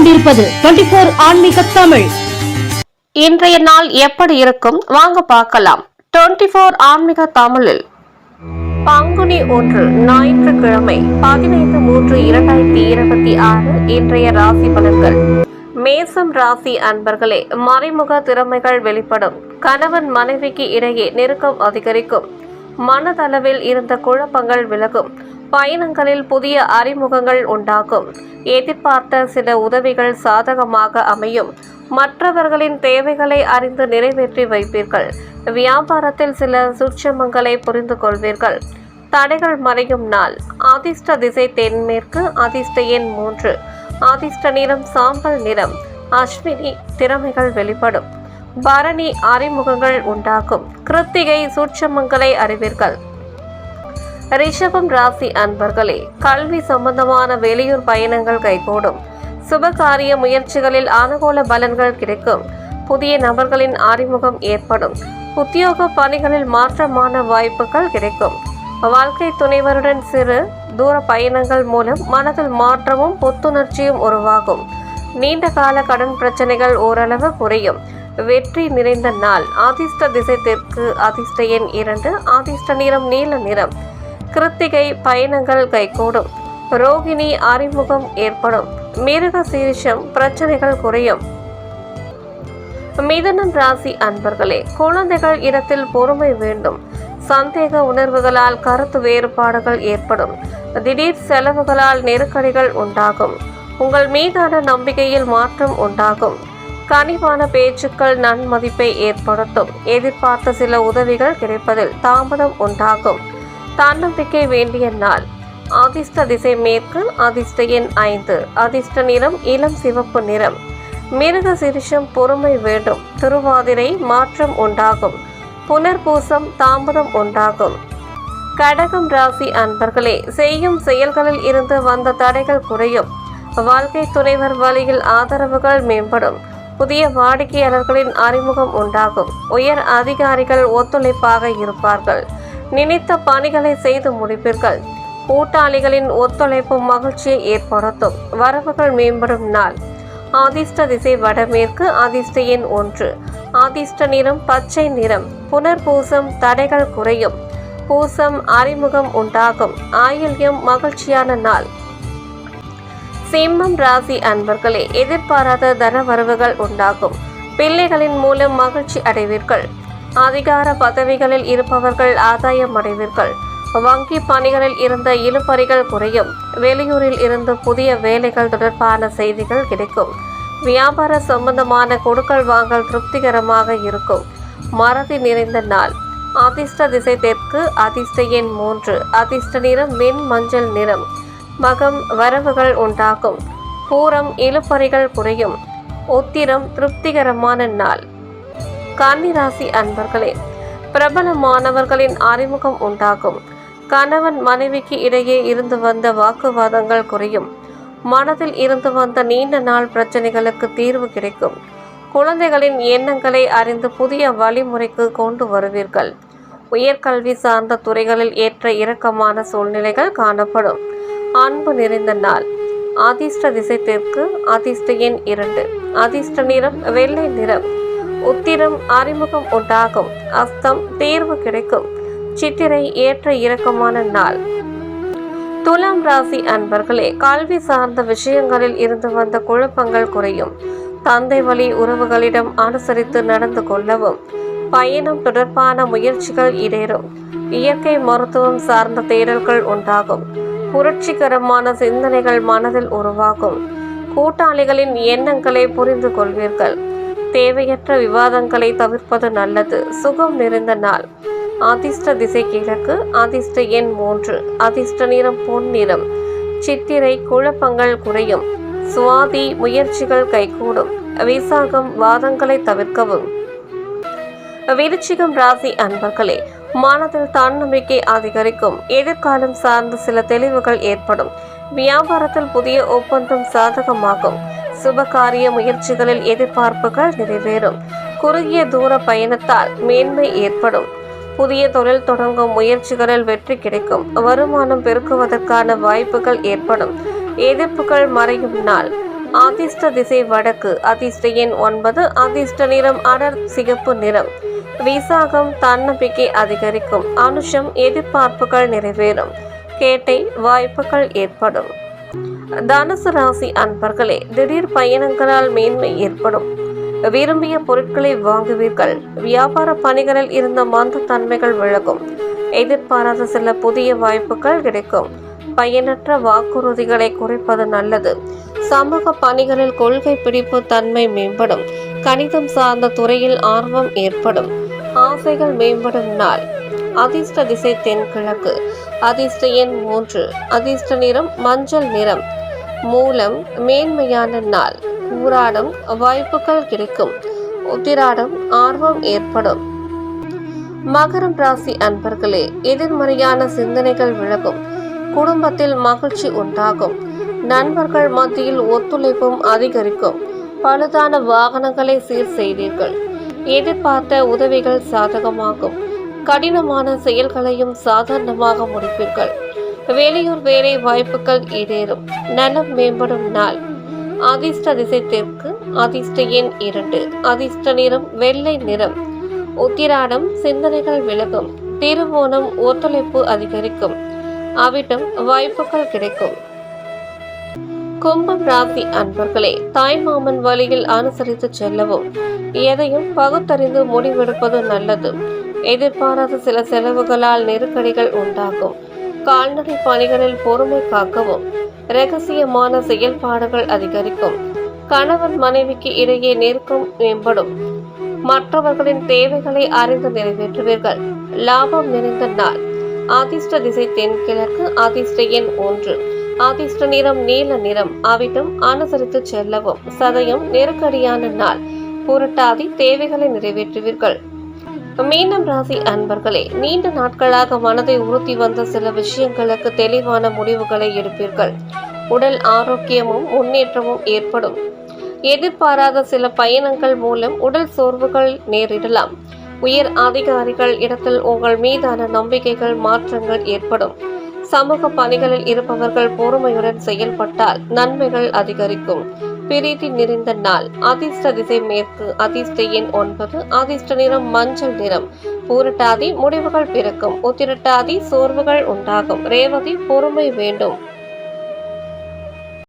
கொண்டிருப்பது 24 ஆன்மீக தமிழ். இன்றைய நாள் எப்படி இருக்கும் வாங்க பார்க்கலாம். 24 ஆன்மீக தமிழில் பங்குனி 1 ஞாயிற்றுக்கிழமை 15/3/2026 இன்றைய ராசி பலன்கள். மேசம் ராசி அன்பர்களே, மறைமுக திறமைகள் வெளிப்படும். கணவன் மனைவிக்கு இடையே நெருக்கம் அதிகரிக்கும். மனதளவில் இருந்த குழப்பங்கள் விலகும். பயணங்களில் புதிய அறிமுகங்கள் உண்டாகும். எதிர்பார்த்த சில உதவிகள் சாதகமாக அமையும். மற்றவர்களின் தேவைகளை அறிந்து நிறைவேற்றி வைப்பீர்கள். வியாபாரத்தில் சில சூட்சமங்களை புரிந்து கொள்வீர்கள். தடைகள் மறையும் நாள். அதிர்ஷ்ட திசை தென்மேற்கு. அதிர்ஷ்ட எண் 3. அதிர்ஷ்ட நிறம் சாம்பல் நிறம். அஸ்வினி திறமைகள் வெளிப்படும். பரணி அறிமுகங்கள் உண்டாகும். கிருத்திகை சூட்சமங்களை அறிவீர்கள். ரிஷபம் ராசி அன்பர்களே, கல்வி சம்பந்தமான வெளியூர் பயணங்கள் கைகூடும். சுபகாரிய முயற்சிகளில் அனுகூல பலன்கள் கிடைக்கும். புதிய நபர்களின் அறிமுகம் ஏற்படும். உத்தியோக பணிகளில் மாற்றமான வாய்ப்புகள் கிடைக்கும். வாழ்க்கை துணைவருடன் சிறு தூர பயணங்கள் மூலம் மனதில் மாற்றமும் புத்துணர்ச்சியும் உருவாகும். நீண்ட கால கடன் பிரச்சனைகள் ஓரளவு குறையும். வெற்றி நிறைந்த நாள். அதிர்ஷ்ட திசை தெற்கு. அதிர்ஷ்ட எண் 2. அதிர்ஷ்ட நிறம் நீல நிறம். கிருத்திகை பயணங்கள் கைகூடும். ரோகிணி அறிமுகம் ஏற்படும். மிருக சீரிஷம் பிரச்சனைகள் குறையும். மிதுனம் ராசி அன்பர்களே, குழந்தைகள் இடத்தில் பொறுமை வேண்டும். சந்தேக உணர்வுகளால் கருத்து வேறுபாடுகள் ஏற்படும். திடீர் செலவுகளால் நெருக்கடிகள் உண்டாகும். உங்கள் மீதான நம்பிக்கையில் மாற்றம் உண்டாகும். கனிவான பேச்சுக்கள் நன்மதிப்பை ஏற்படுத்தும். எதிர்பார்த்த சில உதவிகள் கிடைப்பதில் தாமதம் உண்டாகும். தன்னம்பிக்கை வேண்டிய நாள். அதிர்ஷ்ட திசை மேற்கு. அதிர்ஷ்ட எண் 5. அதிர்ஷ்ட நிறம் இளம் சிவப்பு நிறம். மிருக சிரிஷம் பொறுமை வேண்டும். திருவாதிரை மாற்றம் உண்டாகும். புனர்பூசம் தாமதம் உண்டாகும். கடகம் ராசி அன்பர்களே, செய்யும் செயல்களில் இருந்து வந்த தடைகள் குறையும். வாழ்க்கை துணைவர் வழியில் ஆதரவுகள் மேம்படும். புதிய வாடிக்கையாளர்களின் அறிமுகம் உண்டாகும். உயர் அதிகாரிகள் ஒத்துழைப்பாக இருப்பார்கள். நினைத்த பணிகளை செய்து முடிப்பீர்கள். கூட்டாளிகளின் ஒத்துழைப்பு மகிழ்ச்சியை ஏற்படுத்தும். வரவுகள் மேம்படும் நாள். அதிர்ஷ்ட திசை வடமேற்கு. அதிர்ஷ்ட எண் 1. அதிர்ஷ்ட நிறம் பச்சை நிறம். புனர்பூசம் தடைகள் குறையும். பூசம் அறிமுகம் உண்டாகும். ஆயில்யம் மகிழ்ச்சியான நாள். சிம்மம் ராசி அன்பர்களே, எதிர்பாராத தன வரவுகள் உண்டாகும். பிள்ளைகளின் மூலம் மகிழ்ச்சி அடைவீர்கள். அதிகார பதவிகளில் இருப்பவர்கள் ஆதாயம் அடைவீர்கள். வங்கி பணிகளில் இருந்த இழுபறிகள் குறையும். வெளியூரில் இருந்து புதிய வேலைகள் தொடர்பான செய்திகள் கிடைக்கும். வியாபார சம்பந்தமான கொடுக்கல் வாங்கல் திருப்திகரமாக இருக்கும். மறதி நிறைந்த நாள். அதிர்ஷ்ட திசை தெற்கு. அதிர்ஷ்ட எண் 3. அதிர்ஷ்ட நிறம் வெண் மஞ்சள் நிறம். மகம் வரவுகள் உண்டாகும். பூரம் இழுபறிகள் குறையும். உத்திரம் திருப்திகரமான நாள். கன்னிராசி அன்பர்களே, பிரபலமானவர்களின் அறிமுகம் உண்டாகும். கணவன் மனைவிக்கு இடையே இருந்து வந்த வாக்குவாதங்கள் குறையும். மனதில் இருந்து வந்த நீண்ட நாள் பிரச்சனைகளுக்கு தீர்வு கிடைக்கும். குழந்தைகளின் எண்ணங்களை அறிந்து புதிய வழிமுறைக்கு கொண்டு வருவீர்கள். உயர்கல்வி சார்ந்த துறைகளில் ஏற்ற இறக்கமான சூழ்நிலைகள் காணப்படும். அன்பு நிறைந்த நாள். அதிர்ஷ்ட திசை தெற்கு. அதிர்ஷ்ட எண் 2. அதிர்ஷ்ட நிறம் வெள்ளை நிறம். உத்திரம் அறிமுகம் உண்டாகும். அஸ்தம் தீர்வு கிடைக்கும். சித்திரை ஏற்ற இறக்கமான நாள். துலாம் ராசி அன்பர்களே, கல்வி சார்ந்த விஷயங்களில் இருந்து வந்த குழப்பங்கள் குறையும். தந்தை வழி உறவுகளிடம் அனுசரித்து நடந்து கொள்ளவும். பயணம் தொடர்பான முயற்சிகள் ஈடேறும். இயற்கை மருத்துவம் சார்ந்த தேடல்கள் உண்டாகும். புரட்சிகரமான சிந்தனைகள் மனதில் உருவாகும். கூட்டாளிகளின் எண்ணங்களை புரிந்து கொள்வீர்கள். தேவையற்ற விவாதங்களை தவிர்ப்பது நல்லது. சுகம் நிறைந்த நாள். அதிர்ஷ்ட திசை கிழக்கு. அதிர்ஷ்ட எண் 3. அதிர்ஷ்ட நிறம் பொன் நிறம். சித்திரை குழப்பங்கள் குறையும். சுவாதி முயற்சிகள் கைகூடும். விசாகம் வாதங்களை தவிர்க்கவும். விருச்சிகம் ராசி அன்பர்களே, மனதில் தன்னம்பிக்கை அதிகரிக்கும். எதிர்காலம் சார்ந்த சில தெளிவுகள் ஏற்படும். வியாபாரத்தில் புதிய ஒப்பந்தம் சாதகமாகும். சுபகாரிய முயற்சிகளில் எதிர்பார்ப்புகள் நிறைவேறும். குறுகிய தூர பயணத்தால் மேன்மை ஏற்படும். புதிய தொழில் தொடங்கும் முயற்சிகளில் வெற்றி கிடைக்கும். வருமானம் பெருக்குவதற்கான வாய்ப்புகள் ஏற்படும். எதிர்ப்புகள் மறையும் நாள். அதிர்ஷ்ட திசை வடக்கு. அதிர்ஷ்ட எண் 9. அதிர்ஷ்ட நிறம் அடர் சிகப்பு நிறம். விசாகம் தன்னம்பிக்கை அதிகரிக்கும். அனுஷம் எதிர்பார்ப்புகள் நிறைவேறும். கேட்டை வாய்ப்புகள் ஏற்படும். தனுசு ராசி அன்பர்களே, திடீர் பயணங்களால் மேன்மை ஏற்படும். விரும்பிய பொருட்களை வாங்குவீர்கள். வியாபார பணிகளில் இருந்த மந்த தன்மைகள் விலகும். எதிர்பாராத சில புதிய வாய்ப்புகள் கிடைக்கும். பயனற்ற வாக்குறுதிகளை குறைப்பது நல்லது. சமூக பணிகளில் கொள்கை பிடிப்பு தன்மை மேம்படும். கணிதம் சார்ந்த துறையில் ஆர்வம் ஏற்படும். ஆசைகள் மேம்படும் நாள். அதிர்ஷ்ட திசை தென்கிழக்கு. அதிர்ஷ்ட எண் 3. அதிர்ஷ்ட நிறம் மஞ்சள் நிறம். மூலம் மேன்மையான நாள். ஊராடம் வாய்ப்புகள் கிடைக்கும். உத்திராடம் ஆர்வம் ஏற்படும். மகரம் ராசி அன்பர்களே, எதிர்மறையான சிந்தனைகள் விலகும். குடும்பத்தில் மகிழ்ச்சி உண்டாகும். நண்பர்கள் மத்தியில் ஒத்துழைப்பும் அதிகரிக்கும். பழுதான வாகனங்களை சீர் செய்வீர்கள். எதிர்பார்த்த உதவிகள் சாதகமாகும். கடினமான செயல்களையும் சாதாரணமாக முடிப்பீர்கள். வெளியூர் வேலை வாய்ப்புகள் ஈடேறும். நலம் மேம்படும் நாள். அதிர்ஷ்ட திசை தெற்கு. அதிர்ஷ்ட எண் 2. அதிர்ஷ்ட நிறம் வெள்ளை நிறம். உத்திராடம் சிந்தனைகள் விலகும். திருவோணம் ஒத்துழைப்பு அதிகரிக்கும். அவிட்டம் வாய்ப்புகள் கிடைக்கும். கும்பம் ராசி அன்பர்களே, தாய்மாமன் வழியில் அனுசரித்து செல்லவும். எதையும் பகுத்தறிந்து முடிவெடுப்பது நல்லது. எதிர்பாராத சில செலவுகளால் நெருக்கடிகள் உண்டாகும். கால்நடை பணிகளில் பொறுமை காக்கவும். இரகசியமான செயல்பாடுகள் அதிகரிக்கும். கணவன் மனைவிக்கு இடையே நெருக்கம் மேம்படும். மற்றவர்களின் தேவைகளை அறிந்து நிறைவேற்றுவீர்கள். லாபம் நிறைந்த நாள். அதிர்ஷ்ட திசை தென்கிழக்கு. அதிர்ஷ்ட எண் 1. அதிர்ஷ்ட நிறம் நீல நிறம். அவிட்டம் அனுசரித்து செல்லவும். சதயம் நெருக்கடியான நாள். புரட்டாதி தேவைகளை நிறைவேற்றுவீர்கள். மீனம் ராசி அன்பர்களே, நீண்ட நாட்களாக மனதை உறுத்தி வந்த சில விஷயங்களுக்கு தெளிவான முடிவுகளை எடுப்பீர்கள். உடல் ஆரோக்கியமும் முன்னேற்றமும் ஏற்படும். எதிர்பாராத சில பயணங்கள் மூலம் உடல் சோர்வுகள் நேரிடலாம். உயர் அதிகாரிகள் இடத்தில் உங்கள் மீதான நம்பிக்கைகள் மாற்றங்கள் ஏற்படும். சமூக பணிகளில் இருப்பவர்கள் பொறுமையுடன் செயல்பட்டால் நன்மைகள் அதிகரிக்கும். பிரீதி நிறைந்த நாள். அதிர்ஷ்ட திசை மேற்கு. அதிர்ஷ்ட எண் 9. அதிர்ஷ்ட நிறம் மஞ்சள் நிறம். பூரட்டாதி முடிவுகள் பிறக்கும். உத்திரட்டாதி சோர்வுகள் உண்டாகும். ரேவதி பொறுமை வேண்டும்.